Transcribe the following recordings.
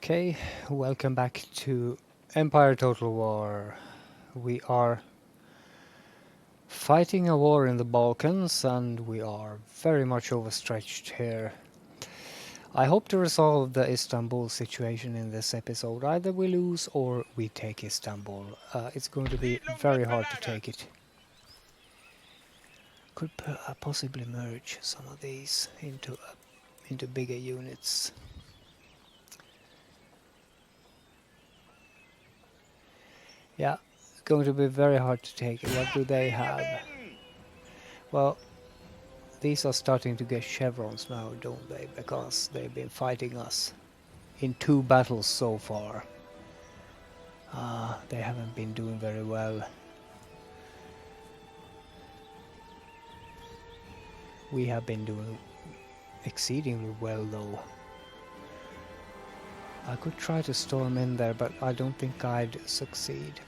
Okay, welcome back to Empire Total War. We are fighting a war in the Balkans and we are very much overstretched here. I hope to resolve the Istanbul situation in this episode. Either we lose or we take Istanbul. It's going to be very hard to take it. Could possibly merge some of these into bigger units. Yeah, going to be very hard to take. What do they have? Well, these are starting to get chevrons now, don't they? Because they've been fighting us in 2 battles so far. They haven't been doing very well. We have been doing exceedingly well though. I could try to storm in there, but I don't think I'd succeed.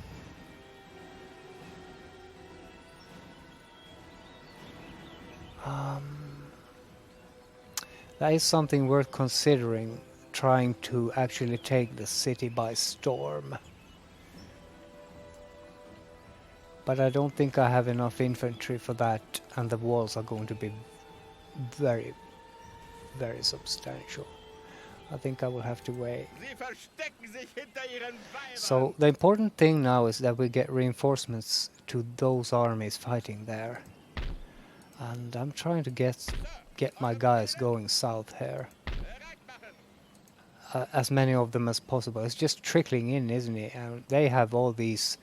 That is something worth considering, trying to actually take the city by storm. But I don't think I have enough infantry for that, and the walls are going to be very, very substantial. I think I will have to wait. So the important thing now is that we get reinforcements to those armies fighting there. And I'm trying to get my guys going south here. As many of them as possible. It's just trickling in, isn't it? And they have all these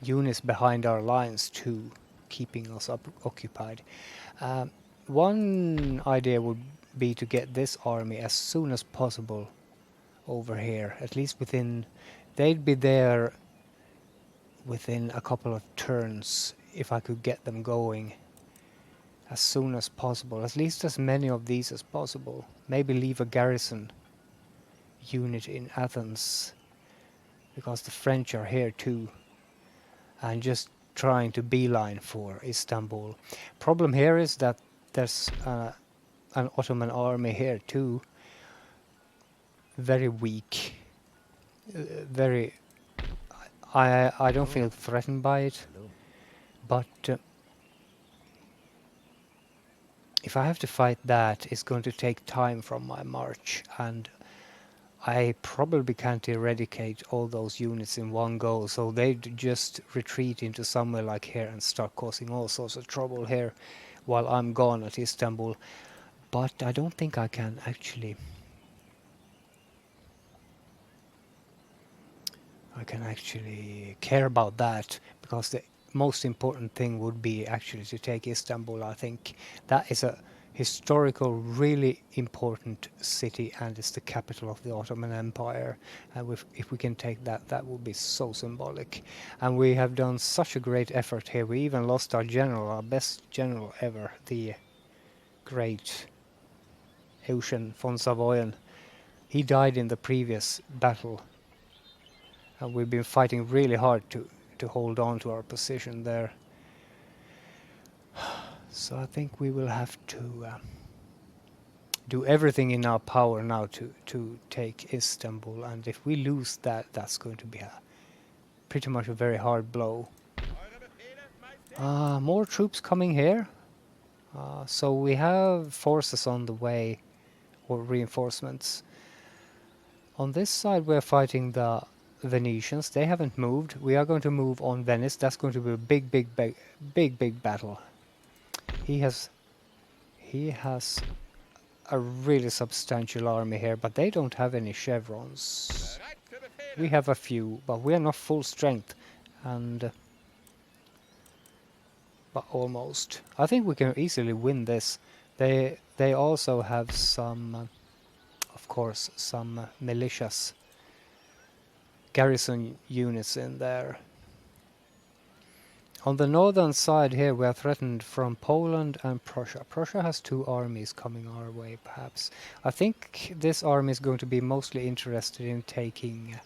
units behind our lines too, keeping us occupied. One idea would be to get this army as soon as possible over here. At least they'd be there within a couple of turns if I could get them going as soon as possible. At least as many of these as possible. Maybe leave a garrison unit in Athens, because the French are here too, and just trying to beeline for Istanbul. Problem here is that there's an Ottoman army here too. Very weak. I don't feel threatened by it, but if I have to fight that, it's going to take time from my march, and I probably can't eradicate all those units in one go, so they'd just retreat into somewhere like here and start causing all sorts of trouble here while I'm gone at Istanbul. But I don't think I can actually care about that, because the most important thing would be actually to take Istanbul. I think that is a historical, really important city, and it's the capital of the Ottoman Empire. And if we can take that, that would be so symbolic. And we have done such a great effort here. We even lost our general, our best general ever, the great Eugen von Savoyen. He died in the previous battle, and we've been fighting really hard to hold on to our position there. So I think we will have to do everything in our power now to take Istanbul, and if we lose that, that's going to be pretty much a very hard blow. More troops coming here. So we have forces on the way, or reinforcements. On this side we're fighting the Venetians. They haven't moved. We are going to move on Venice. That's going to be a big battle. He has a really substantial army here, but they don't have any chevrons. We have a few, but we are not full strength, and but almost. I think we can easily win this. They also have some, of course, some militias, garrison units in there. On the northern side here we are threatened from Poland and Prussia. Prussia has 2 armies coming our way, perhaps. I think this army is going to be mostly interested in taking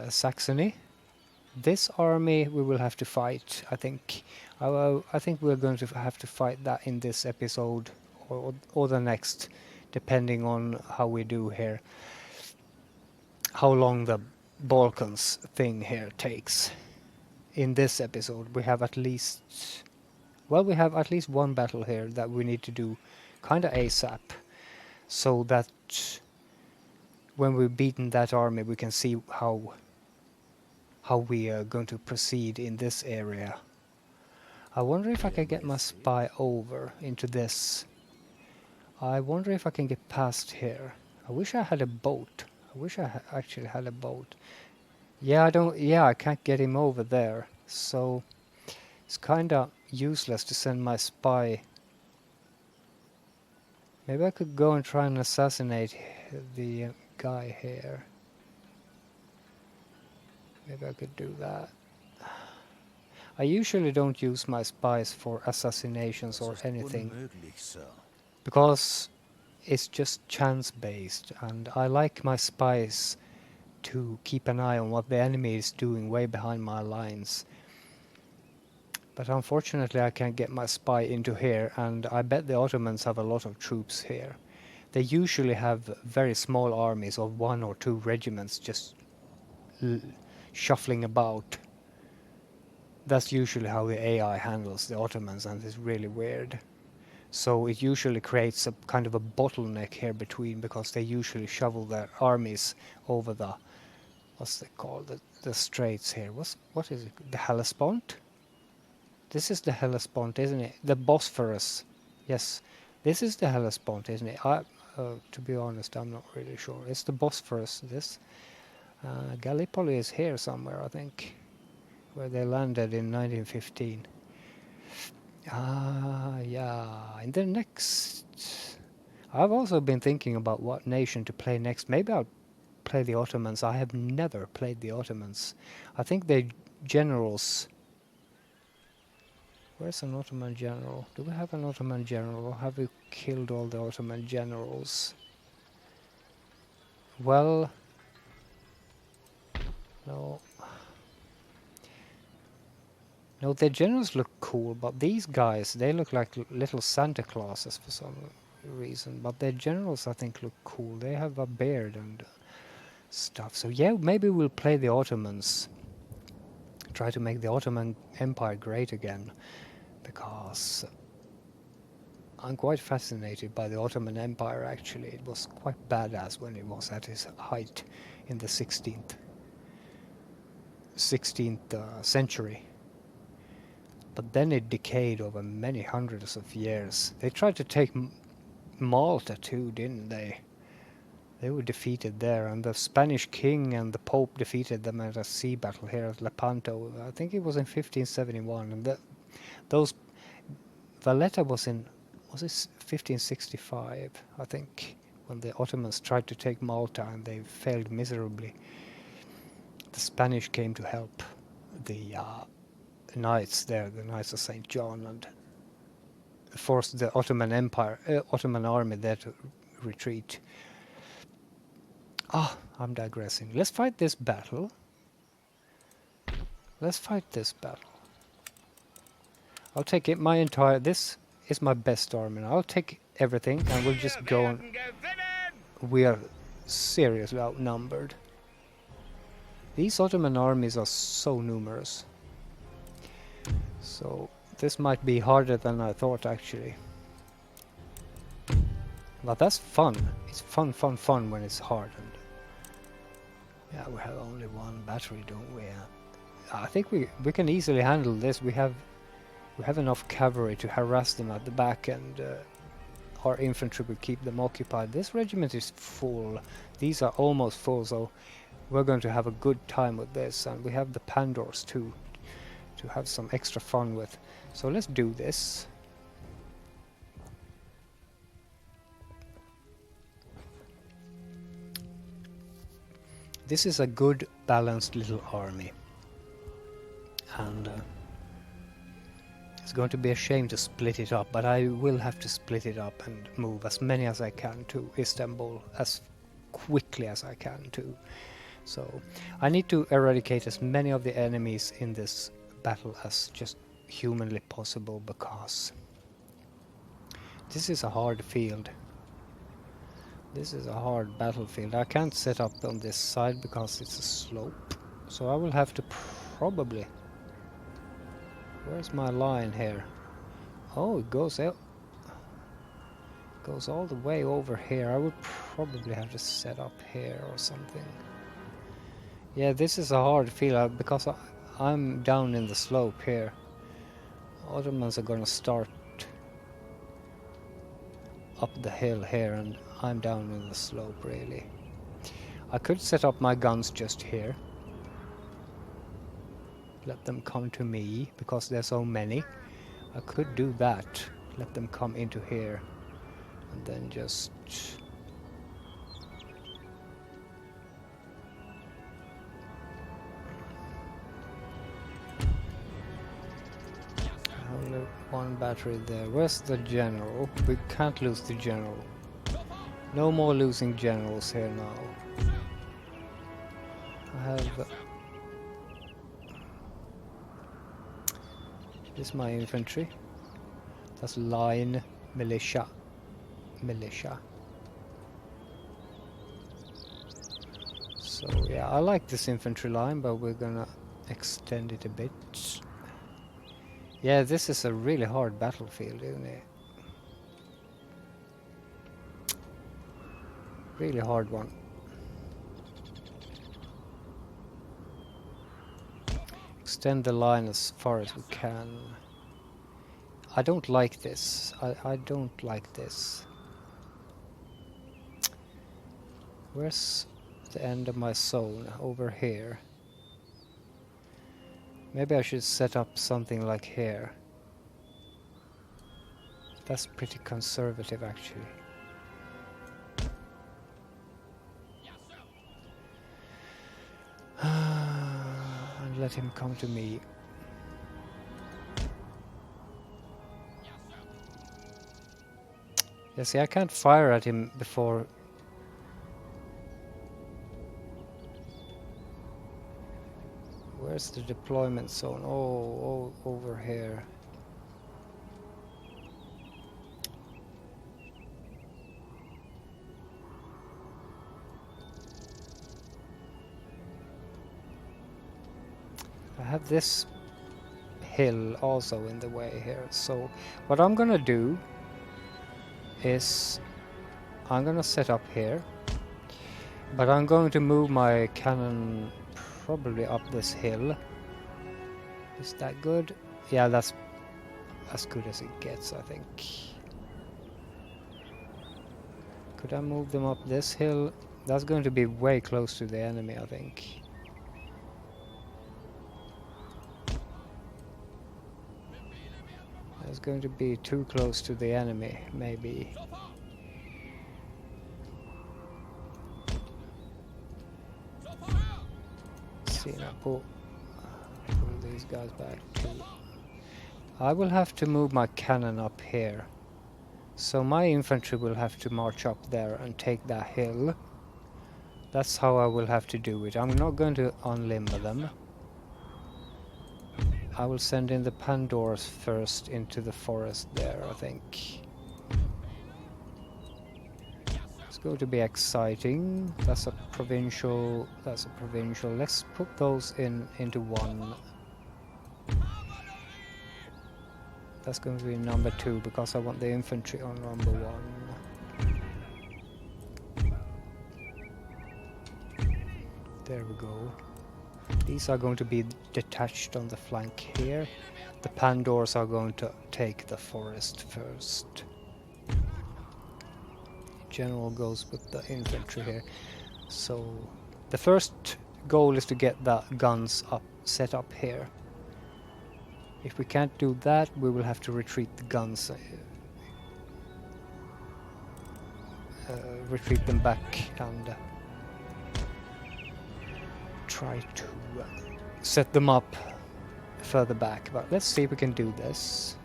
Saxony. This army we will have to fight, I think. I think we're going to have to fight that in this episode or the next, depending on how we do here, how long the Balkans thing here takes. In this episode we have at least, well, we have at least one battle here that we need to do kinda ASAP, so that when we've beaten that army we can see how we are going to proceed in this area. I wonder if I can get my spy over into this. I wonder if I can get past here. I wish I had a boat. I wish I actually had a boat. Yeah, I can't get him over there. So it's kinda useless to send my spy. Maybe I could go and try and assassinate the guy here. Maybe I could do that. I usually don't use my spies for assassinations or anything, because it's just chance based, and I like my spies to keep an eye on what the enemy is doing way behind my lines. But unfortunately I can't get my spy into here, and I bet the Ottomans have a lot of troops here. They usually have very small armies of 1 or 2 regiments just shuffling about. That's usually how the AI handles the Ottomans, and it's really weird. So it usually creates a kind of a bottleneck here between, because they usually shovel their armies over the, what's it called, the straits here. What is it? The Hellespont? This is the Hellespont, isn't it? The Bosphorus. Yes, this is the Hellespont, isn't it? To be honest, I'm not really sure. It's the Bosphorus, this. Gallipoli is here somewhere, I think, where they landed in 1915. Yeah, in the next... I've also been thinking about what nation to play next. Maybe I'll play the Ottomans. I have never played the Ottomans. I think they generals... Where's an Ottoman general? Do we have an Ottoman general, or have we killed all the Ottoman generals? Well... No... No, the generals look cool, but these guys, they look like little Santa Clauses for some reason. But their generals, I think, look cool. They have a beard and stuff. So yeah, maybe we'll play the Ottomans. Try to make the Ottoman Empire great again. Because I'm quite fascinated by the Ottoman Empire, actually. It was quite badass when it was at its height in the 16th century. But then it decayed over many hundreds of years. They tried to take Malta too, didn't they? They were defeated there, and the Spanish king and the Pope defeated them at a sea battle here at Lepanto. I think it was in 1571, and those Valletta was it 1565, I think, when the Ottomans tried to take Malta and they failed miserably. The Spanish came to help the knights there, the Knights of St. John, and forced the Ottoman Empire, Ottoman army there to retreat. I'm digressing. Let's fight this battle. Let's fight this battle. I'll take it. This is my best army. I'll take everything, and we'll just go on. We are seriously outnumbered. These Ottoman armies are so numerous. So this might be harder than I thought, actually. But that's fun. It's fun when it's hard. And yeah, we have only one battery, don't we? I think we can easily handle this. We have enough cavalry to harass them at the back, and our infantry will keep them occupied. This regiment is full. These are almost full, so we're going to have a good time with this. And we have the Pandors too, to have some extra fun with. So let's do this. This is a good balanced little army, and it's going to be a shame to split it up, but I will have to split it up and move as many as I can to Istanbul as quickly as I can too. So I need to eradicate as many of the enemies in this battle as just humanly possible, because this is a hard field. This is a hard battlefield. I can't set up on this side because it's a slope. So I will have to probably... Where's my line here? Oh, it goes out. Goes all the way over here. I would probably have to set up here or something. Yeah, this is a hard field because I'm down in the slope here. Ottomans are gonna start up the hill here and I'm down in the slope really. I could set up my guns just here. Let them come to me because there's so many. I could do that. Let them come into here. And then just... Only one battery there. Where's the general? We can't lose the general. No more losing generals here now. I have... This is my infantry. That's line militia. So yeah, I like this infantry line, but we're gonna extend it a bit. Yeah, this is a really hard battlefield, isn't it? Really hard one. Extend the line as far as we can. I don't like this. I don't like this. Where's the end of my zone? Over here. Maybe I should set up something like here. That's pretty conservative actually. And let him come to me. Yeah, see, I can't fire at him before. Where's the deployment zone? Oh, over here. I have this hill also in the way here. So what I'm gonna do is I'm gonna set up here, but I'm going to move my cannon probably up this hill. Is that good? Yeah, that's as good as it gets, I think. Could I move them up this hill? That's going to be way close to the enemy, I think. That's going to be too close to the enemy, maybe. See, now pull these guys back too. I will have to move my cannon up here. So my infantry will have to march up there and take that hill. That's how I will have to do it. I'm not going to unlimber them. I will send in the Pandours first into the forest there, I think. It's going to be exciting. That's a provincial. That's a provincial. Let's put those into one. That's going to be number 2 because I want the infantry on number 1. There we go. These are going to be detached on the flank here. The Pandours are going to take the forest first. General goes with the infantry here. So the first goal is to get the guns up, set up here. If we can't do that, we will have to retreat the guns. Retreat them back and try to set them up further back. But let's see if we can do this.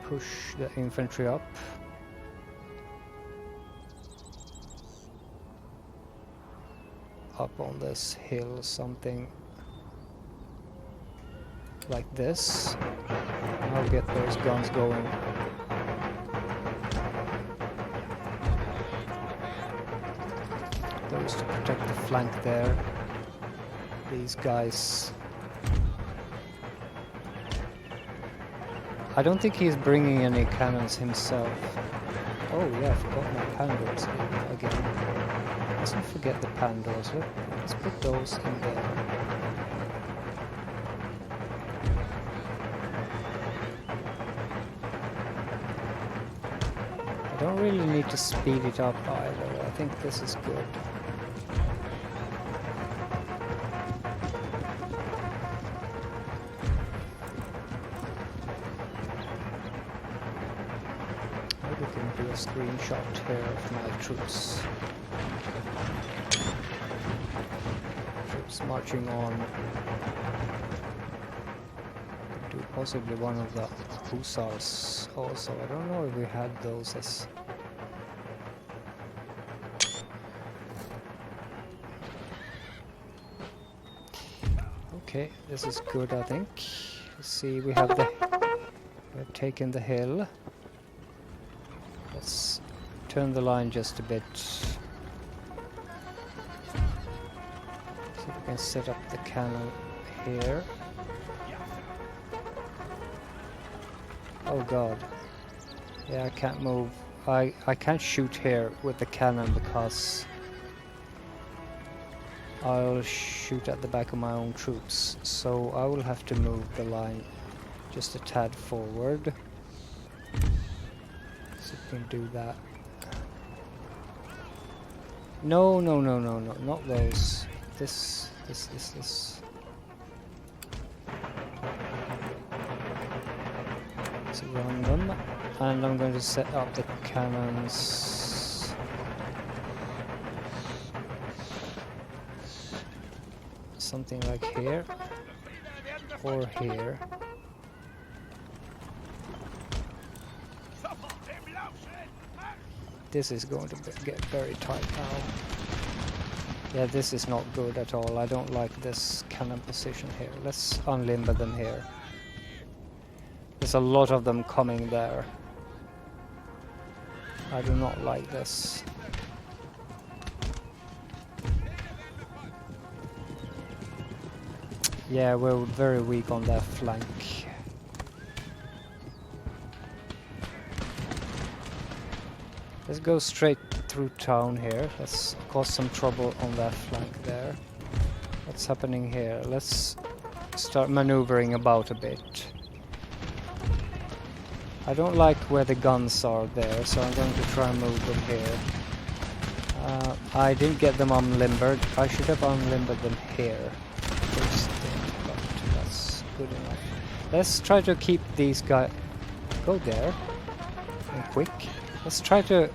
Push the infantry up. Up on this hill, something like this. I'll get those guns going. Those to protect the flank there. These guys. I don't think he's bringing any cannons himself. Oh yeah, I forgot my pandoors again. Let's not forget the pandoors. Let's put those in there. I don't really need to speed it up either. I think this is good. Maybe we can do a screenshot here of my troops. Troops marching on. Do possibly one of the hussars also. I don't know if we had those as... Okay, this is good, I think. Let's see, we have taken the hill. Let's turn the line just a bit. See if we can set up the cannon here. Oh god. Yeah, I can't move. I can't shoot here with the cannon because I'll shoot at the back of my own troops. So I will have to move the line just a tad forward. So we can do that. No, not those. This. Let's run them, and I'm going to set up the cannons. Something like here, or here. This is going to get very tight now. Yeah, this is not good at all. I don't like this cannon position here. Let's unlimber them here. There's a lot of them coming there. I do not like this. Yeah, we're very weak on that flank. Let's go straight through town here. Let's cause some trouble on that flank there. What's happening here? Let's start maneuvering about a bit. I don't like where the guns are there, so I'm going to try and move them here. I didn't get them unlimbered. I should have unlimbered them here. First thing, but that's good enough. Let's try to keep these guys... Go there. And quick. Let's try to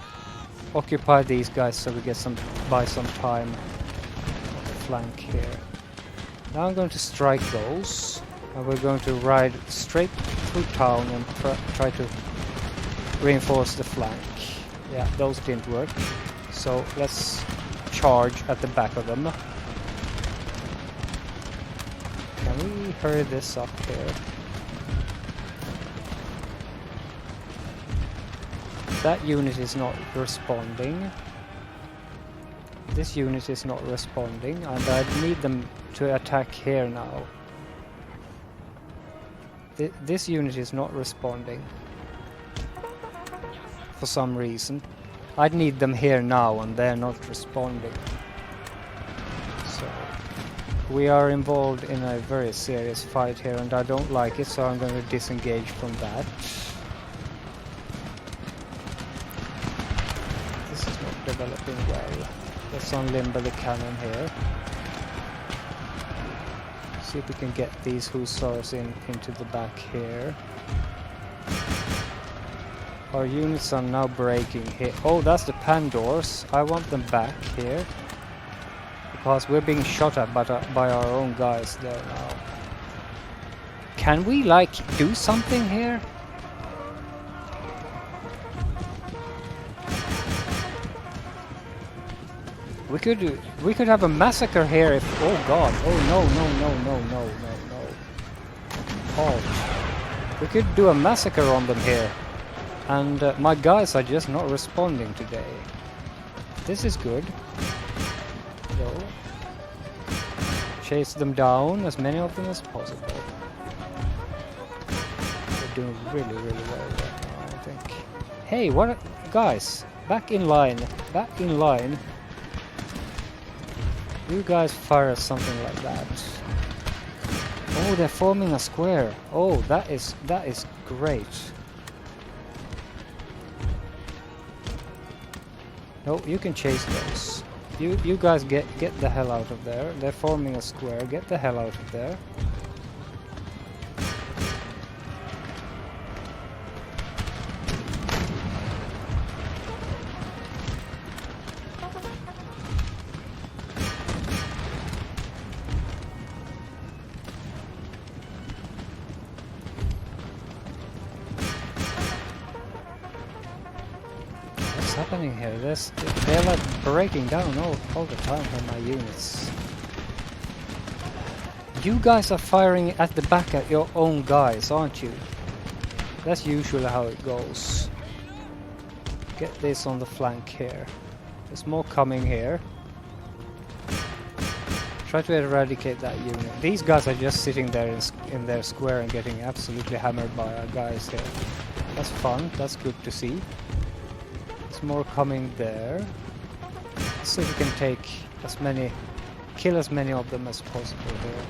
occupy these guys so we get buy some time on the flank here. Now I'm going to strike those. And we're going to ride straight through town and try to reinforce the flank. Yeah, those didn't work. So let's charge at the back of them. Can we hurry this up here? That unit is not responding. This unit is not responding, and I need them to attack here now. This unit is not responding for some reason. I'd need them here now and they're not responding. So we are involved in a very serious fight here and I don't like it, so I'm going to disengage from that. This is not developing well. Let's unlimber the cannon here. See if we can get these hussars into the back here. Our units are now breaking here. Oh, that's the Pandors. I want them back here. Because we're being shot at by our own guys there now. Can we, like, do something here? We could have a massacre here if... Oh god. Oh no. Oh. We could do a massacre on them here. And my guys are just not responding today. This is good. go. Chase them down, as many of them as possible. They're doing really, really well right now, I think. Hey, what? Guys, back in line. Back in line. You guys fire something like that. Oh, they're forming a square. Oh, that is great. No, you can chase those. You guys get the hell out of there. They're forming a square. Get the hell out of there. Happening here? They're like breaking down all the time on my units. You guys are firing at the back at your own guys, aren't you? That's usually how it goes. Get this on the flank here. There's more coming here. Try to eradicate that unit. These guys are just sitting there in their square and getting absolutely hammered by our guys here. That's fun. That's good to see. More coming there. Let's see if we can take kill as many of them as possible here.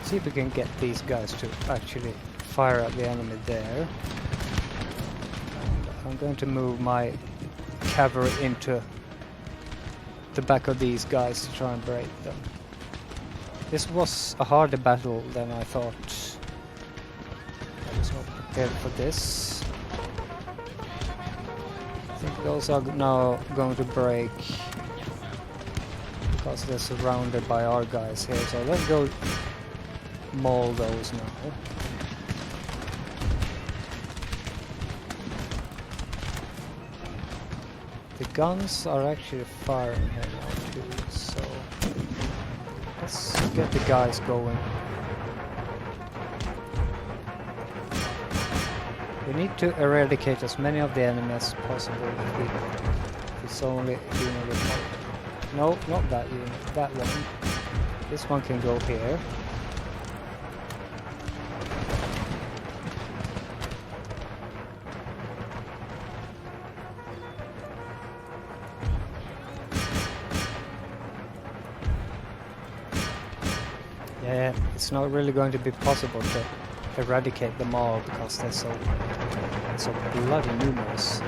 See if we can get these guys to actually fire at the enemy there. And I'm going to move my cavalry into the back of these guys to try and break them. This was a harder battle than I thought. I was not prepared for this. I think those are now going to break because they're surrounded by our guys here. So let's go maul those now. The guns are actually firing here now too, so let's get the guys going. We need to eradicate as many of the enemies as possible if it's only a unit with no, not that unit, that one. This one can go here. Yeah, it's not really going to be possible to eradicate them all because they're so bloody numerous.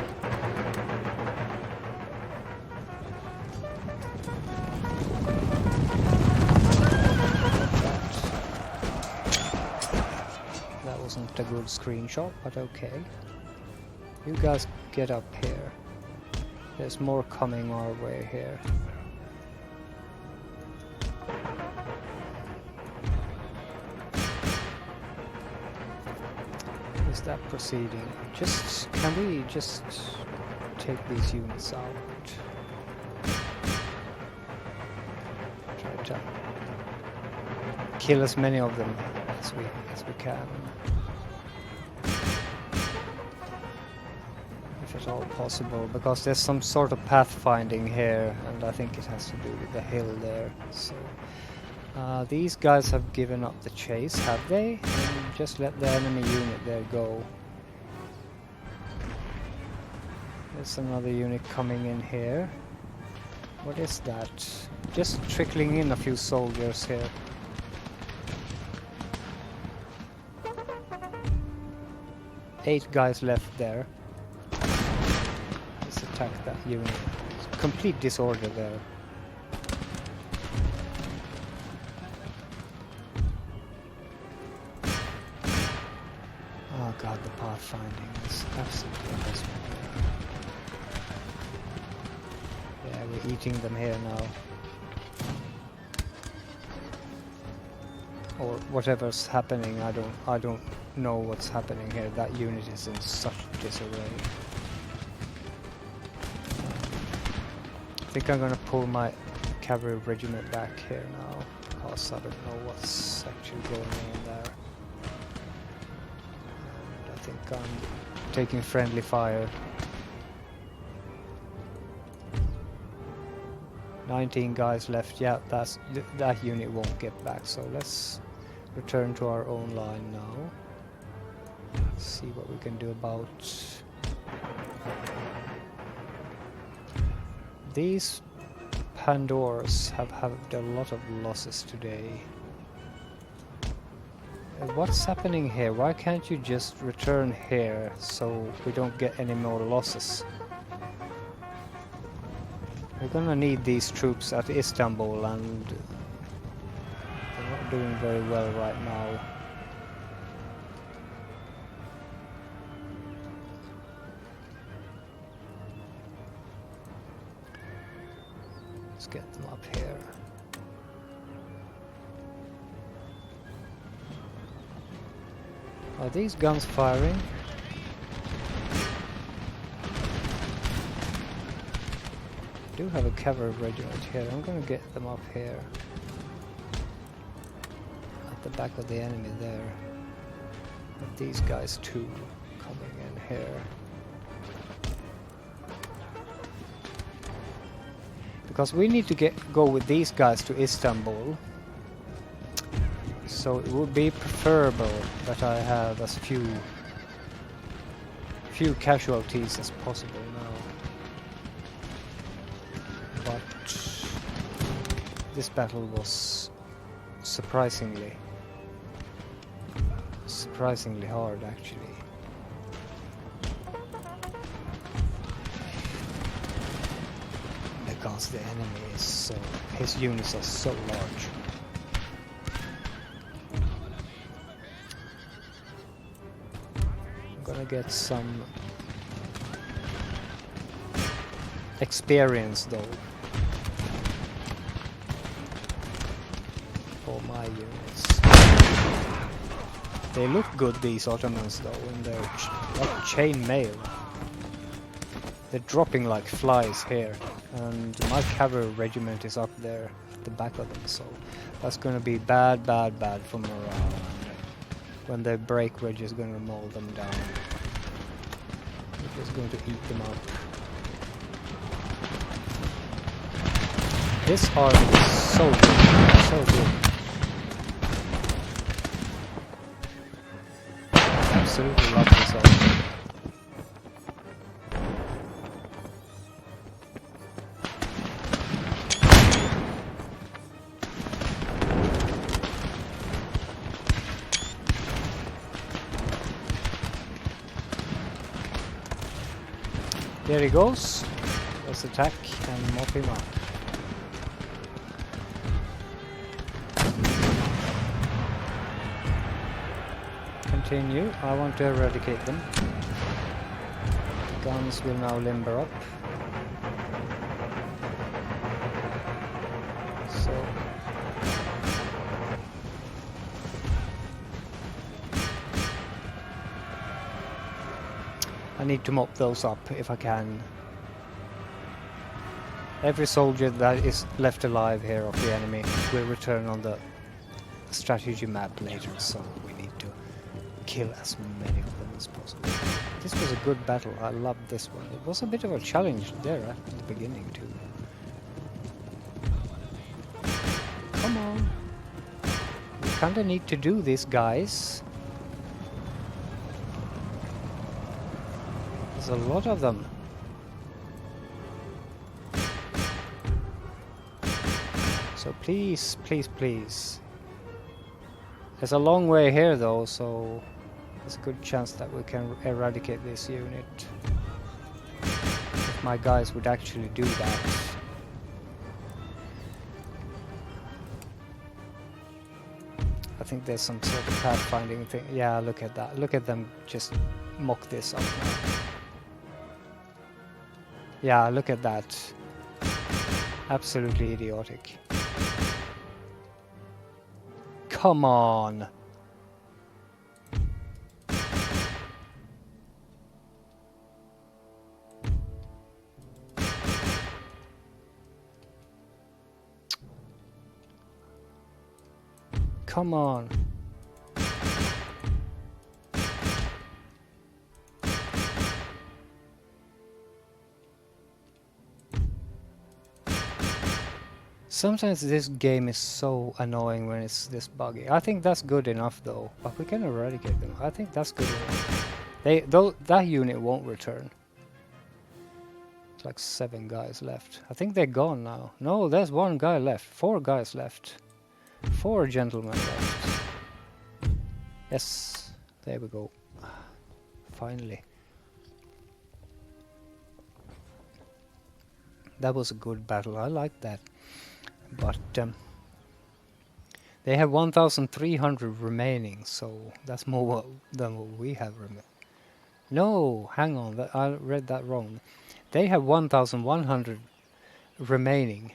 That wasn't a good screenshot, but okay. You guys get up here. There's more coming our way here. Is that proceeding? Can we just take these units out? Try to kill as many of them as we can. If at all possible, because there's some sort of pathfinding here, and I think it has to do with the hill there. So these guys have given up the chase, have they? And just let the enemy unit there go. There's another unit coming in here. What is that? Just trickling in a few soldiers here. Eight guys left there. Let's attack that unit. Complete disorder there. Oh god, the pathfinding is absolutely amazing. Yeah, we're eating them here now. Or whatever's happening, I don't know what's happening here. That unit is in such disarray. I think I'm gonna pull my cavalry regiment back here now, because I don't know what's actually going on there. And I think Gun taking friendly fire. 19 guys left. Yeah, that unit won't get back. So let's return to our own line now. See what we can do about these. Pandoras have had a lot of losses today. What's happening here? Why can't you just return here so we don't get any more losses? We're gonna need these troops at Istanbul, and they're not doing very well right now. Let's get them up here. Are these guns firing? I do have a cavalry regiment here. I'm gonna get them up here. At the back of the enemy there. But these guys too coming in here. Because we need to go with these guys to Istanbul. So it would be preferable that I have as few casualties as possible now. But this battle was surprisingly hard actually. Because the enemy is so, his units are so large. Gonna get some experience though for my units. They look good, these Ottomans though, in their chain mail. They're dropping like flies here, and my cavalry regiment is up there at the back of them, so that's gonna be bad for morale. When they break, we're just going to mow them down. We're just going to eat them up. This army is so good, so good. Absolutely love this army. There he goes. Let's attack and mop him up. Continue. I want to eradicate them. Guns will now limber up. So I need to mop those up if I can. Every soldier that is left alive here of the enemy will return on the strategy map later, so we need to kill as many of them as possible. This was a good battle. I loved this one. It was a bit of a challenge there at the beginning too. Come on. We kinda need to do this, guys. There's a lot of them. So please, please, please. There's a long way here though, so there's a good chance that we can eradicate this unit. If my guys would actually do that. I think there's some sort of pathfinding thing. Yeah, look at that. Look at them just mock this up now. Yeah, look at that. Absolutely idiotic. Come on. Come on. Sometimes this game is so annoying when it's this buggy. I think that's good enough though, but we can eradicate them. I think that's good enough. That unit won't return. It's like 7 guys left. I think they're gone now. No, there's 1 guy left. 4 guys left. 4 gentlemen left. Yes, there we go. Finally. That was a good battle. I like that. But they have 1,300 remaining, so that's more than what we have remaining. No, hang on, I read that wrong. They have 1,100 remaining.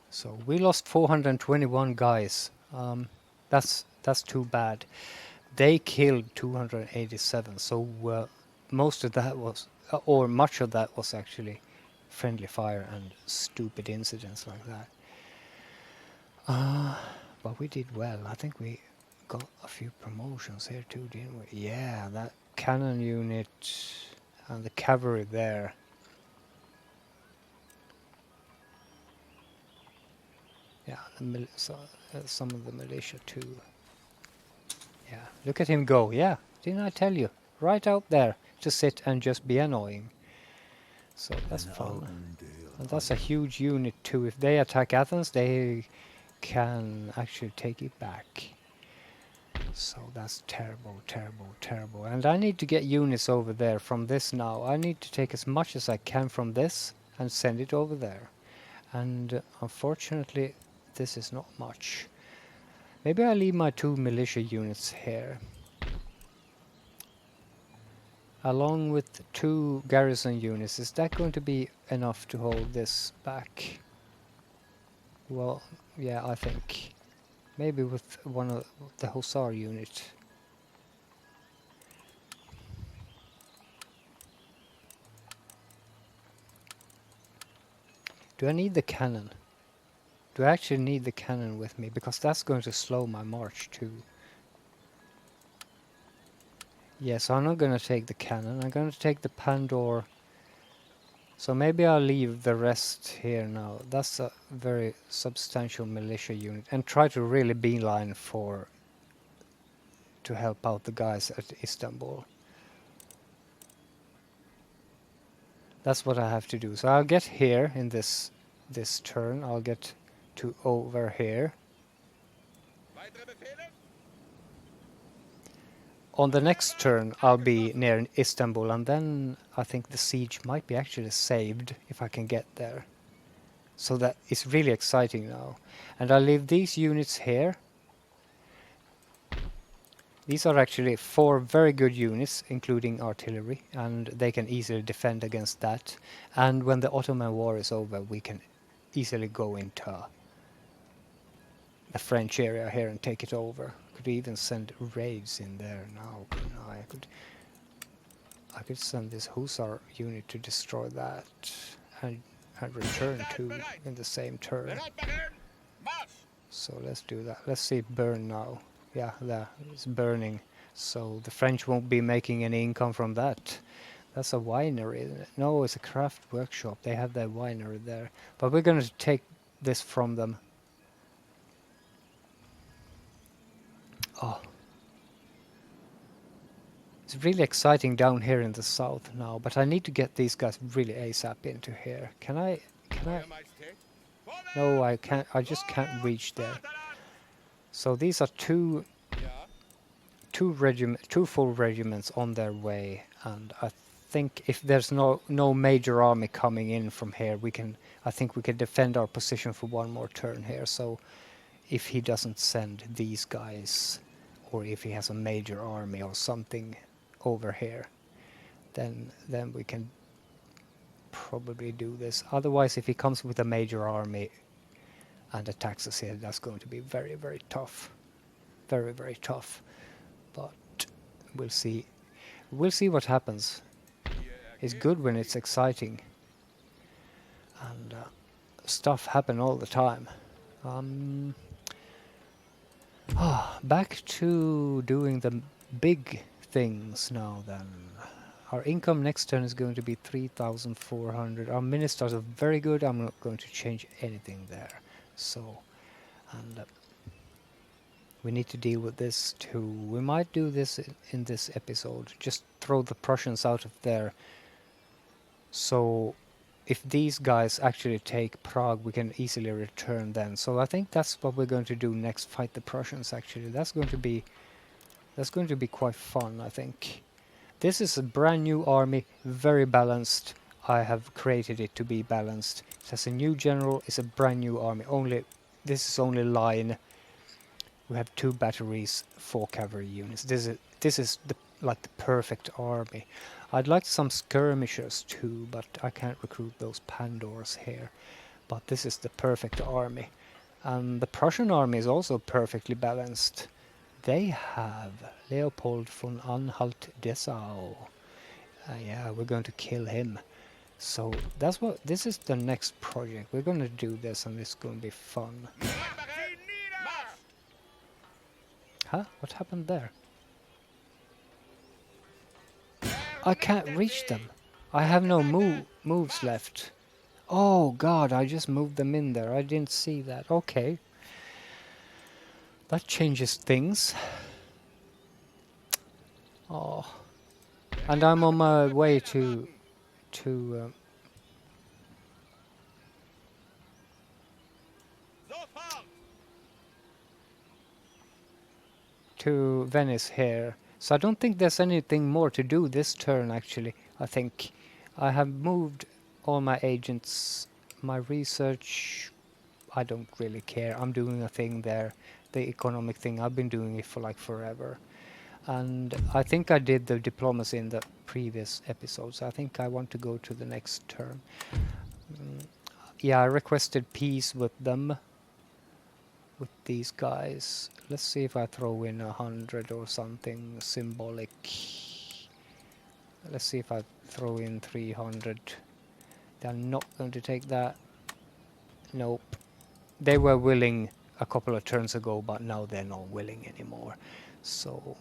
So we lost 421 guys. That's too bad. They killed 287. So most of that was, or much of that was actually friendly fire and stupid incidents like that. But we did well. I think we got a few promotions here too, didn't we? Yeah, that cannon unit and the cavalry there. Yeah, some of the militia too. Yeah, look at him go. Yeah, didn't I tell you? Right out there to sit and just be annoying. So that's fun. And that's a huge unit too. If they attack Athens, they can actually take it back. So that's terrible, terrible, terrible. And I need to get units over there from this now. I need to take as much as I can from this and send it over there. And unfortunately, this is not much. Maybe I'll leave my 2 militia units here, along with 2 garrison units. Is that going to be enough to hold this back? Well, yeah, I think. Maybe with one of the hussar unit. Do I need the cannon? Do I actually need the cannon with me? Because that's going to slow my march too. Yes, I'm not going to take the cannon. I'm going to take the Pandor. So maybe I'll leave the rest here now. That's a very substantial militia unit. And try to really beeline to help out the guys at Istanbul. That's what I have to do. So I'll get here in this turn. I'll get to over here. On the next turn I'll be near Istanbul, and then I think the siege might be actually saved if I can get there. So that is really exciting now. And I'll leave these units here. These are actually 4 very good units, including artillery, and they can easily defend against that. And when the Ottoman War is over, we can easily go into the French area here and take it over. Could even send raids in there now, couldn't I? I could send this hussar unit to destroy that and return too in the same turn. So let's do that. Let's see it burn now. Yeah, it's burning. So the French won't be making any income from that. That's a winery, isn't it? No, it's a craft workshop. They have their winery there. But we're going to take this from them. Oh. It's really exciting down here in the south now, but I need to get these guys really ASAP into here. Can I? No, I can't. I just can't reach there. So these are two full regiments on their way, and I think if there's no major army coming in from here, I think we can defend our position for one more turn here. So if he doesn't send these guys, or if he has a major army or something over here, then we can probably do this. Otherwise, if he comes with a major army and attacks us here, that's going to be very, very tough. Very, very tough. But we'll see. We'll see what happens. It's good when it's exciting. And stuff happen all the time. Back to doing the big things now then. Our income next turn is going to be 3,400. Our ministers are very good. I'm not going to change anything there. So, and we need to deal with this too. We might do this in this episode. Just throw the Prussians out of there. So if these guys actually take Prague, we can easily return then. So I think that's what we're going to do next. Fight the Prussians. Actually, that's going to be quite fun. I think this is a brand new army, very balanced. I have created it to be balanced. It has a new general. It's a brand new army. This is only line. We have 2 batteries, 4 cavalry units. This is like the perfect army. I'd like some skirmishers too, but I can't recruit those Pandors here. But this is the perfect army. And the Prussian army is also perfectly balanced. They have Leopold von Anhalt-Dessau. Yeah, we're going to kill him. So this is the next project. We're going to do this and it's going to be fun. Huh? What happened there? I can't reach them. I have no moves left. Oh god, I just moved them in there. I didn't see that. Okay. That changes things. Oh. And I'm on my way to Venice here. So I don't think there's anything more to do this turn actually. I think I have moved all my agents, my research. I don't really care. I'm doing a thing there, the economic thing. I've been doing it for like forever. And I think I did the diplomacy in the previous episodes. I think I want to go to the next turn. Yeah, I requested peace with them. With these guys. Let's see if I throw in 100 or something symbolic. Let's see if I throw in 300. They're not going to take that. Nope. They were willing a couple of turns ago, but now they're not willing anymore. So,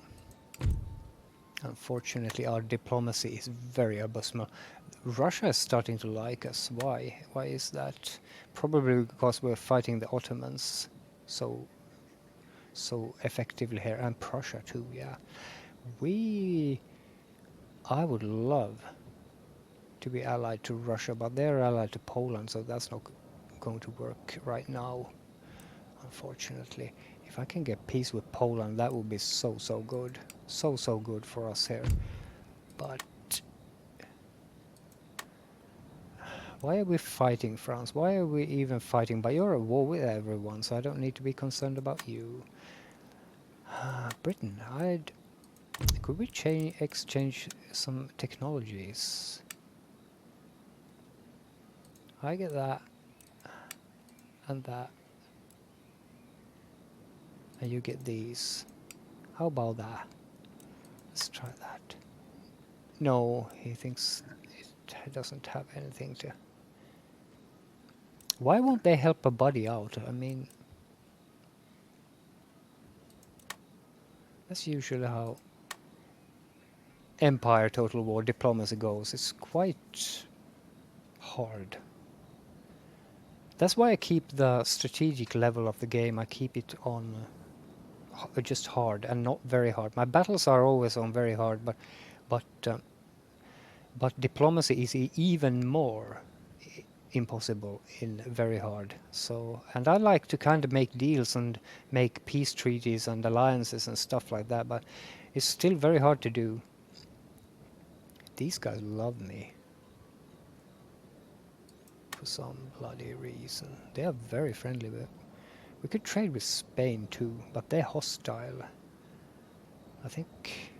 unfortunately, our diplomacy is very abysmal. Russia is starting to like us. Why? Why is that? Probably because we're fighting the Ottomans so effectively here, and Prussia too. Yeah, I would love to be allied to Russia, but they're allied to Poland, so that's not going to work right now, unfortunately. If I can get peace with Poland, that would be so good, so good for us here. But why are we fighting France? Why are we even fighting? But you're at war with everyone, so I don't need to be concerned about you. Britain, could we exchange some technologies? I get that and that, and you get these. How about that? Let's try that. No, he thinks it doesn't have anything to. Why won't they help a buddy out? I mean, that's usually how Empire Total War diplomacy goes. It's quite hard. That's why I keep the strategic level of the game. I keep it on just hard and not very hard. My battles are always on very hard, but diplomacy is even more impossible in very hard. So, and I like to kind of make deals and make peace treaties and alliances and stuff like that, but it's still very hard to do. These guys love me for some bloody reason. They are very friendly. We could trade with Spain too, but they're hostile. I think.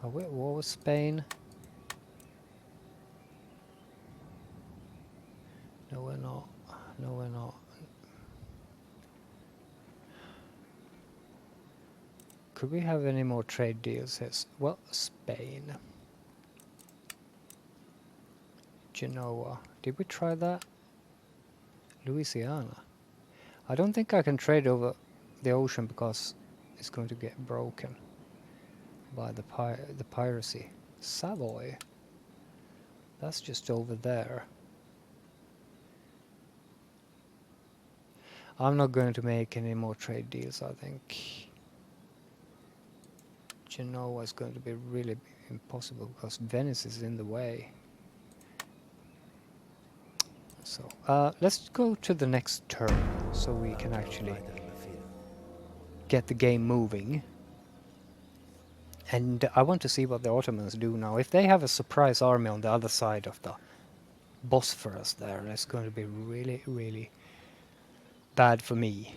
Are we at war with Spain? No, we're not. No, we're not. Could we have any more trade deals? Yes. Well, Spain. Genoa. Did we try that? Louisiana. I don't think I can trade over the ocean because it's going to get broken by the piracy. Savoy. That's just over there. I'm not going to make any more trade deals, I think. Genoa is going to be really impossible because Venice is in the way. So let's go to the next turn so we can actually get the game moving. And I want to see what the Ottomans do now. If they have a surprise army on the other side of the Bosphorus there, that's going to be really, really bad for me.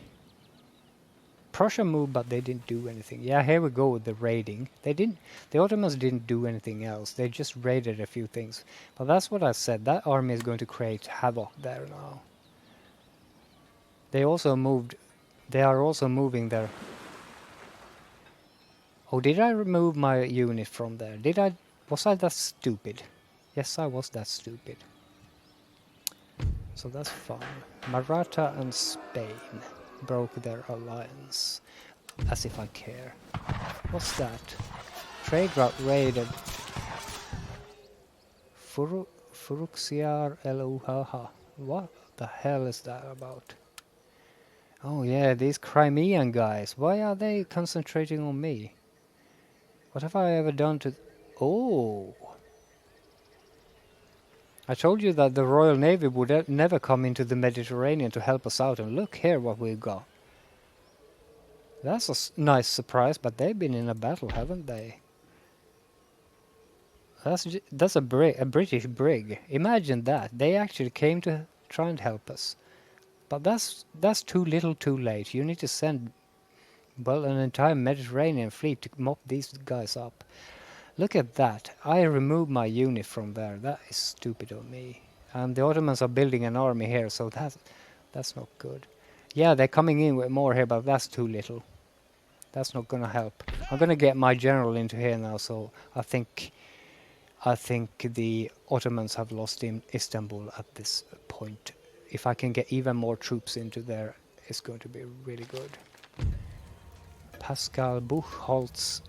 Prussia moved, but they didn't do anything. Yeah, here we go with the raiding. The Ottomans didn't do anything else. They just raided a few things. But that's what I said. That army is going to create havoc there now. They are also moving their... Oh, did I remove my unit from there? Was I that stupid? Yes, I was that stupid. So that's fine. Maratha and Spain broke their alliance. As if I care. What's that? Trade route raided. Furuxiar Eluhaha. What the hell is that about? Oh yeah, these Crimean guys. Why are they concentrating on me? What have I ever done to... Oh! I told you that the Royal Navy would never come into the Mediterranean to help us out, and look here what we've got. That's a nice surprise, but they've been in a battle, haven't they? That's a British brig. Imagine that. They actually came to try and help us. But that's too little too late. You need to send, well, an entire Mediterranean fleet to mop these guys up. Look at that. I removed my unit from there. That is stupid of me. And the Ottomans are building an army here, so that's not good. Yeah, they're coming in with more here, but that's too little. That's not gonna help. I'm gonna get my general into here now, so I think the Ottomans have lost in Istanbul at this point. If I can get even more troops into there, it's going to be really good. Pascal Buchholz.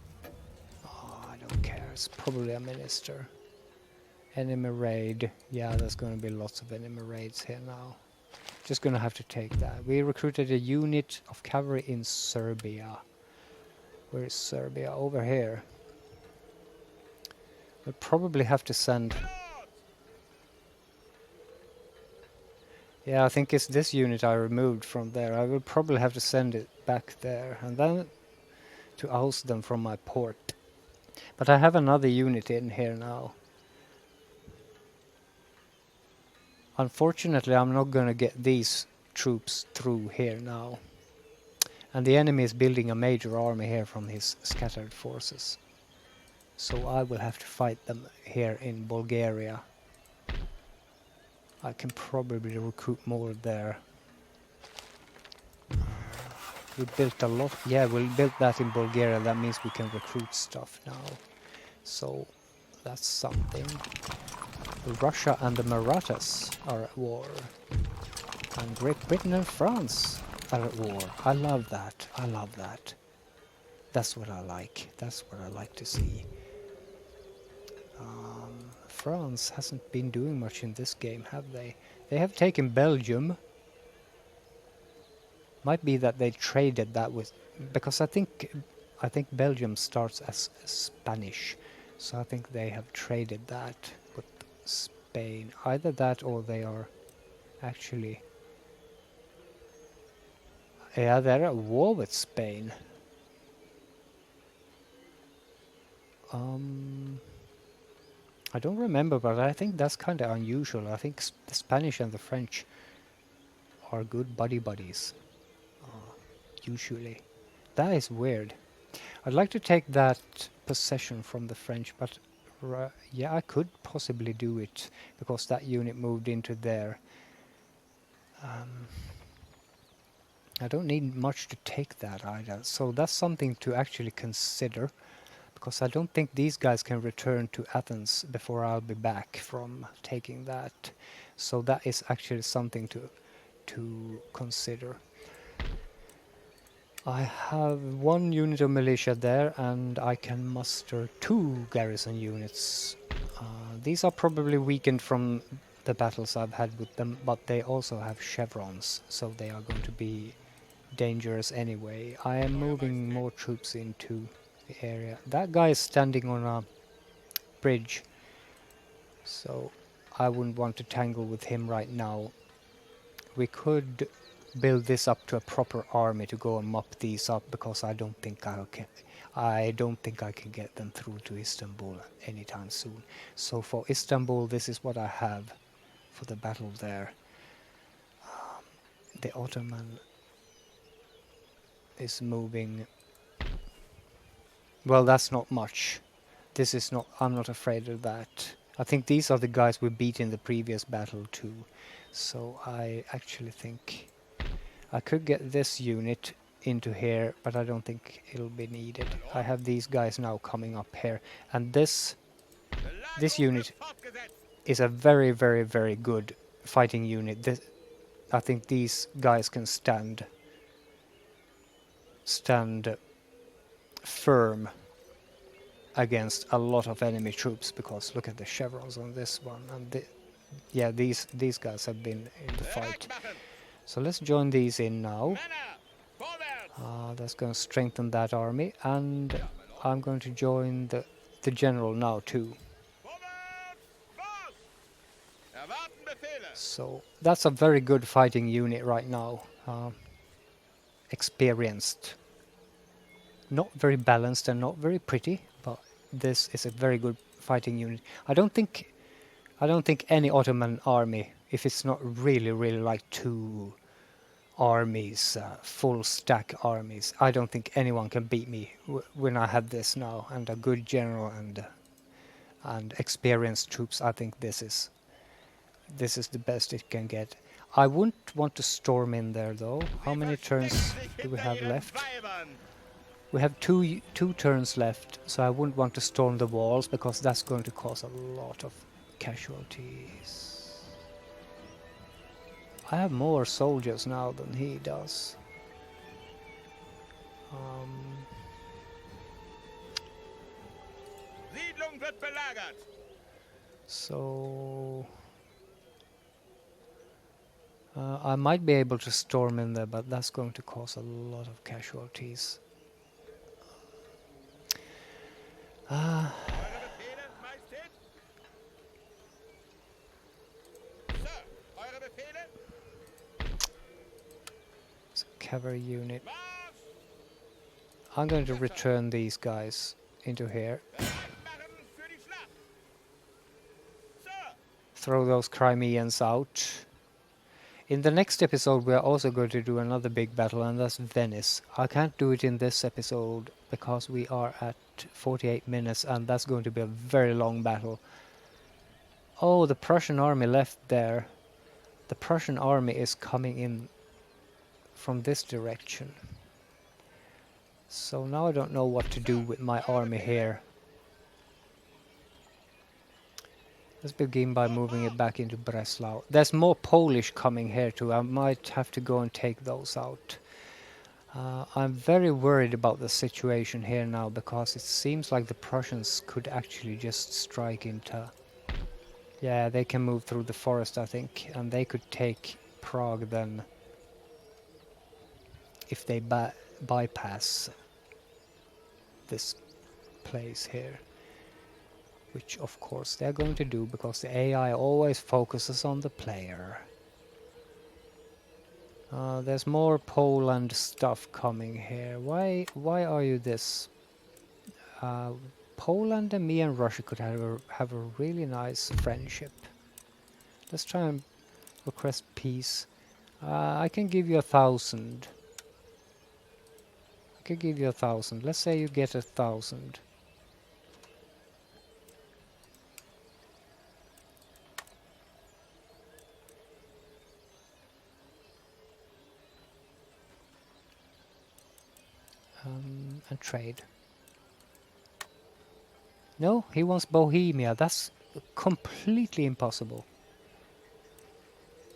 Oh, I don't care. It's probably a minister. Enemy raid. Yeah, there's going to be lots of enemy raids here now. Just going to have to take that. We recruited a unit of cavalry in Serbia. Where is Serbia? Over here. We'll probably have to send... Yeah, I think it's this unit I removed from there. I will probably have to send it back there. And then to oust them from my port. But I have another unit in here now. Unfortunately, I'm not going to get these troops through here now. And the enemy is building a major army here from his scattered forces. So I will have to fight them here in Bulgaria. I can probably recruit more there. We built a lot. Yeah, we built that in Bulgaria. That means we can recruit stuff now. So that's something. Russia and the Marathas are at war. And Great Britain and France are at war. I love that. I love that. That's what I like. That's what I like to see. France hasn't been doing much in this game, have they? They have taken Belgium. Might be that they traded that with... Because I think Belgium starts as Spanish. So I think they have traded that with Spain. Either that or they are actually... Yeah, they're at war with Spain. I don't remember, but I think that's kind of unusual. I think the Spanish and the French are good buddies. Usually. That is weird. I'd like to take that possession from the French, but yeah, I could possibly do it because that unit moved into there. I don't need much to take that either, so that's something to actually consider, because I don't think these guys can return to Athens before I'll be back from taking that. So that is actually something to consider. I have one unit of militia there, and I can muster 2 garrison units These are probably weakened from the battles I've had with them, but they also have chevrons, so they are going to be dangerous anyway. I am moving more troops into the area. That guy is standing on a bridge, so I wouldn't want to tangle with him right now. We could build this up to a proper army to go and mop these up, because I don't think I can get them through to Istanbul anytime soon. So for Istanbul, this is what I have for the battle there. The Ottoman is moving. Well, that's not much. This is not. I'm not afraid of that. I think these are the guys we beat in the previous battle too. So I actually think I could get this unit into here, but I don't think it'll be needed. I have these guys now coming up here, and this unit is a very, very, very good fighting unit. I think these guys can stand firm against a lot of enemy troops, because look at the chevrons on this one, and yeah, these guys have been in the fight. So let's join these in now. That's going to strengthen that army, and I'm going to join the general now too. So that's a very good fighting unit right now. Experienced. Not very balanced and not very pretty, but this is a very good fighting unit. I don't think any Ottoman army, if it's not really, really like two armies, full stack armies, I don't think anyone can beat me when I have this now, and a good general and experienced troops. I think this is the best it can get. I wouldn't want to storm in there though. How many turns do we have left? We have two turns left, so I wouldn't want to storm the walls, because that's going to cause a lot of casualties. I have more soldiers now than he does. So I might be able to storm in there, but that's going to cause a lot of casualties. It's a cavalry unit. I'm going to return these guys into here. Throw those Crimeans out. In the next episode we are also going to do another big battle, and that's Venice. I can't do it in this episode because we are at 48 minutes, and that's going to be a very long battle. Oh, the Prussian army left there. The Prussian army is coming in from this direction. So now I don't know what to do with my army here. Let's begin by moving it back into Breslau. There's more Polish coming here too. I might have to go and take those out. I'm very worried about the situation here now, because it seems like the Prussians could actually just strike into... Yeah, they can move through the forest, I think, and they could take Prague then, if they bypass this place here. Which of course they're going to do, because the AI always focuses on the player. There's more Poland stuff coming here. Why are you this? Poland and me and Russia could have a really nice friendship. Let's try and request peace. I can give you 1,000. I can give you 1,000. Let's say you get 1,000. And trade. No, he wants Bohemia. That's completely impossible.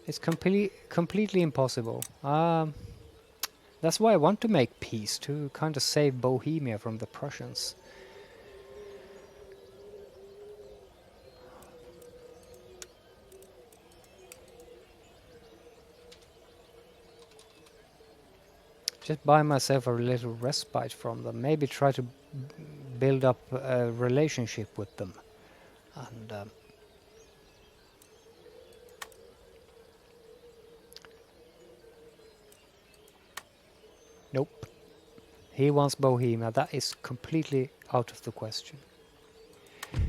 It's completely impossible. That's why I want to make peace, to kind of save Bohemia from the Prussians. just buy myself a little respite from them. Maybe try to build up a relationship with them. And nope. He wants Bohemia. That is completely out of the question.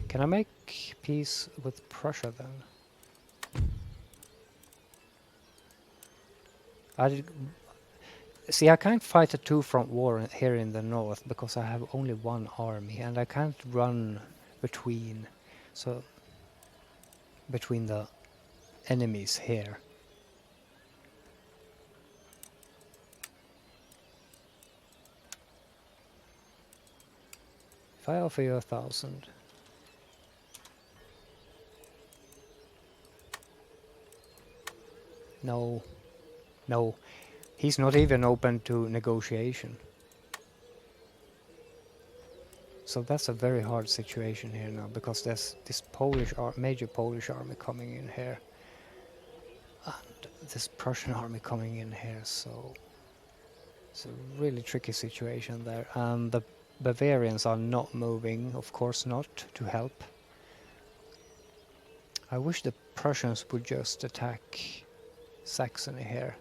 Can I make peace with Prussia then? See, I can't fight a two-front war here in the north because I have only one army and I can't run between the enemies here. If I offer you 1,000. No. No. He's not even open to negotiation. So that's a very hard situation here now, because there's this major Polish army coming in here. And this Prussian army coming in here, so it's a really tricky situation there. And the Bavarians are not moving, of course not, to help. I wish the Prussians would just attack Saxony here.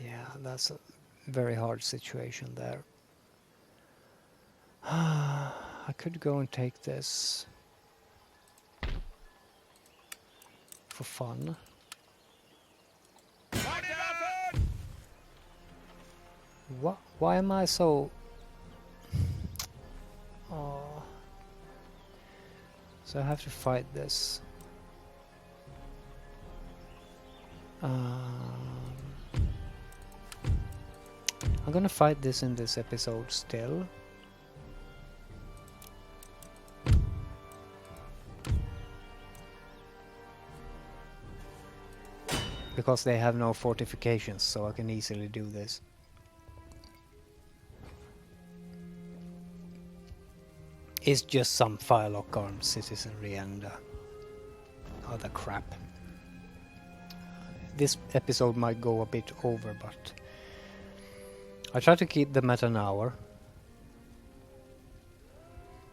Yeah, that's a very hard situation there. I could go and take this for fun. What? Why am I so... Oh. So I have to fight this. I'm gonna fight this in this episode still. Because they have no fortifications, so I can easily do this. It's just some firelock armed citizenry and other crap. This episode might go a bit over, but I try to keep them at an hour.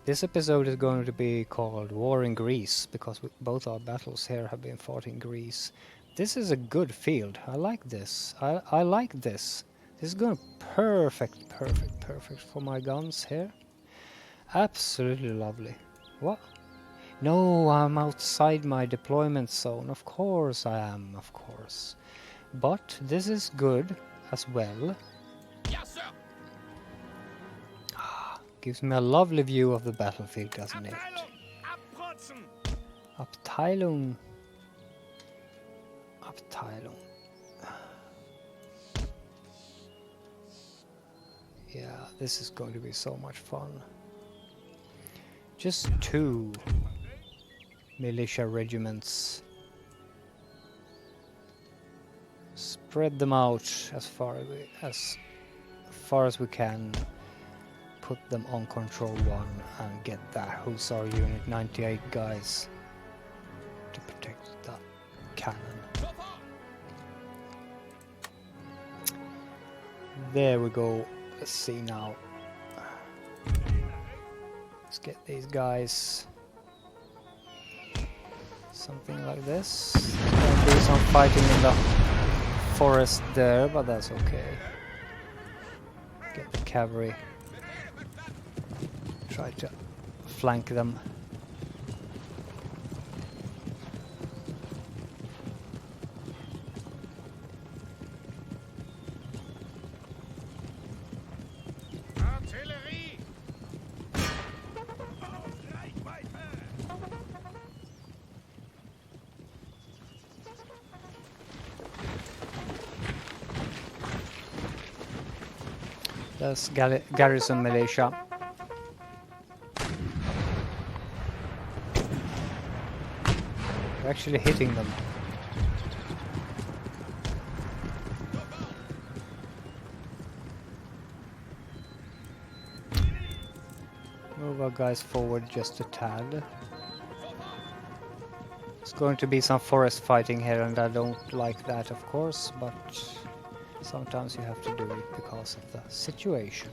This episode is going to be called War in Greece, because both our battles here have been fought in Greece. This is a good field. I like this. I like this. This is going perfect for my guns here. Absolutely lovely. What? No, I'm outside my deployment zone. Of course I am, of course. But this is good as well. Yes, sir. Gives me a lovely view of the battlefield, doesn't it? Abteilung. Abteilung. Yeah, this is going to be so much fun. Just 2 militia regiments. Spread them out as far as we can. Put them on control 1 and get that Hussar unit, 98 guys, to protect that cannon. There we go. Let's see now. Let's get these guys something like this. There'll be some fighting in the forest there, but that's okay. Get the cavalry. Try to flank them. That's garrison militia. We're actually hitting them. Move our guys forward just a tad. going to be some forest fighting here, and I don't like that, of course, but sometimes you have to do it because of the situation.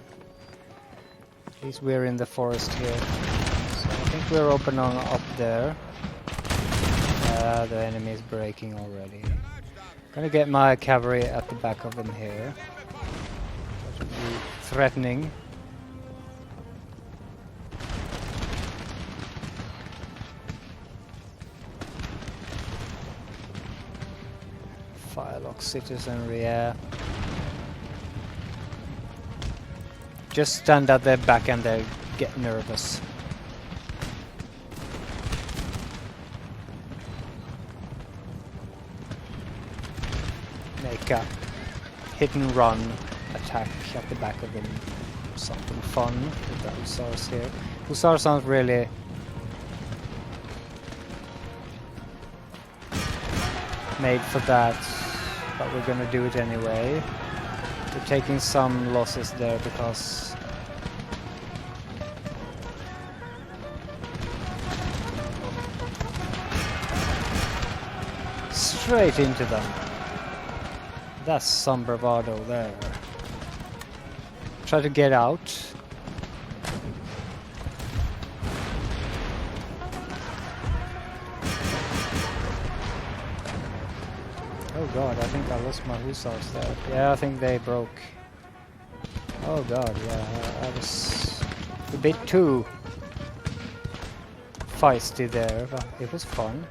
At least we're in the forest here, so I think we're open on up there. The enemy is breaking already. Gonna get my cavalry at the back of them here. That would be threatening. Firelock citizenry, yeah. Just stand at their back and they get nervous. Make a hit and run attack at the back of them. Something fun with the hussars here. Hussars aren't really made for that, but we're gonna do it anyway. We're taking some losses there because straight into them. That's some bravado there. Try to get out. Oh god, I think I lost my hussars there. Yeah, I think they broke. Oh god, yeah, I was a bit too feisty there, but it was fun.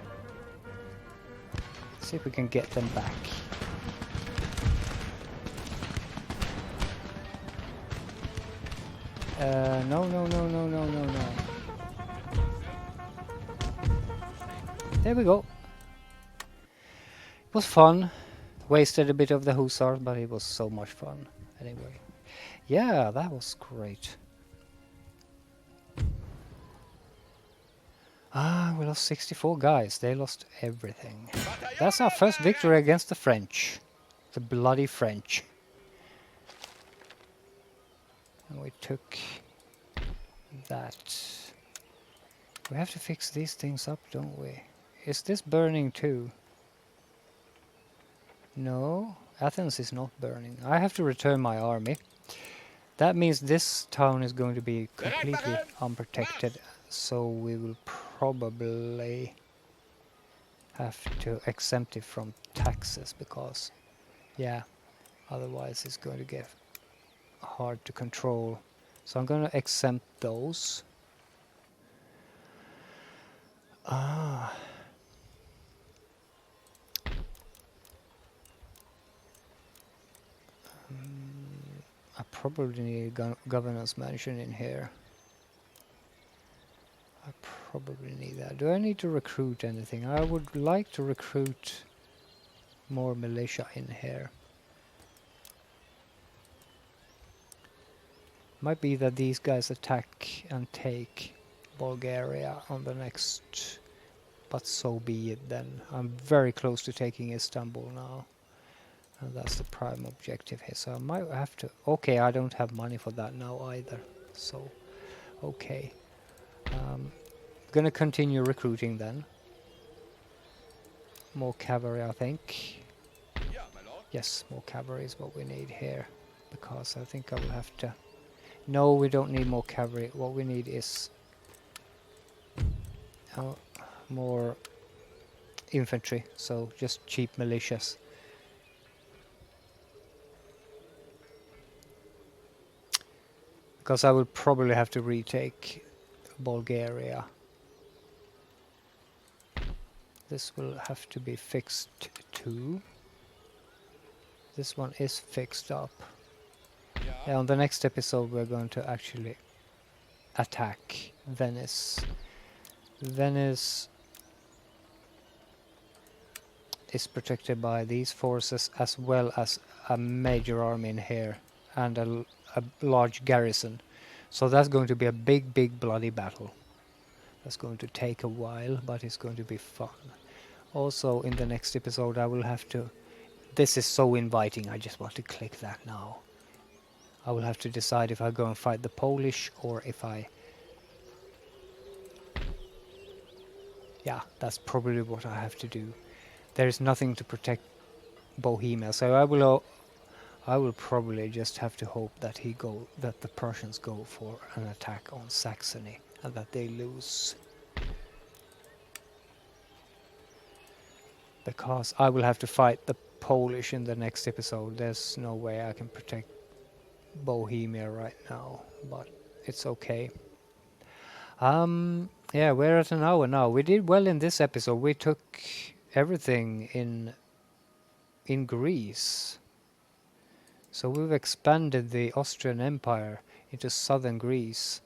Let's see if we can get them back. No. There we go. It was fun. Wasted a bit of the hussars, but it was so much fun. Anyway. Yeah, that was great. Ah, we lost 64 guys. They lost everything. That's our first victory against the French. The bloody French. And we took that. We have to fix these things up, don't we? Is this burning too? No, Athens is not burning. I have to return my army. That means this town is going to be completely unprotected, so we will probably have to exempt it from taxes because, yeah, otherwise it's going to get hard to control. So I'm going to exempt those. Ah. I probably need a governance mansion in here. I probably need that. Do I need to recruit anything? I would like to recruit more militia in here. Might be that these guys attack and take Bulgaria on the next, but so be it then. I'm very close to taking Istanbul now. And that's the prime objective here, so I might have to... Okay, I don't have money for that now either, so... Okay. Gonna continue recruiting then. More cavalry, I think. Yes, more cavalry is what we need here, because I think I will have to... No, we don't need more cavalry. What we need is... more infantry, so just cheap militias. Because I will probably have to retake Bulgaria. This will have to be fixed too. This one is fixed up. Yeah, on the next episode we're going to actually attack Venice. Venice is protected by these forces as well as a major army in here and a large garrison. So that's going to be a big bloody battle. That's going to take a while, but it's going to be fun. Also in the next episode I will have to... This is so inviting, I just want to click that now. I will have to decide if I go and fight the Polish or if I yeah, that's probably what I have to do. There's nothing to protect Bohemia, so I will probably just have to hope that the Prussians go for an attack on Saxony and that they lose, because I will have to fight the Polish in the next episode. There's no way I can protect Bohemia right now, but it's okay. Yeah, we're at an hour now. We did well in this episode. We took everything in Greece. So we've expanded the Austrian Empire into southern Greece.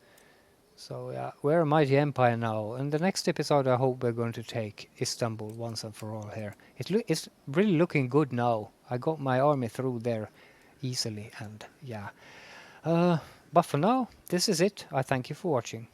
So yeah, we're a mighty empire now. In the next episode, I hope we're going to take Istanbul once and for all here. It's really looking good now. I got my army through there easily, and yeah. But for now, this is it. I thank you for watching.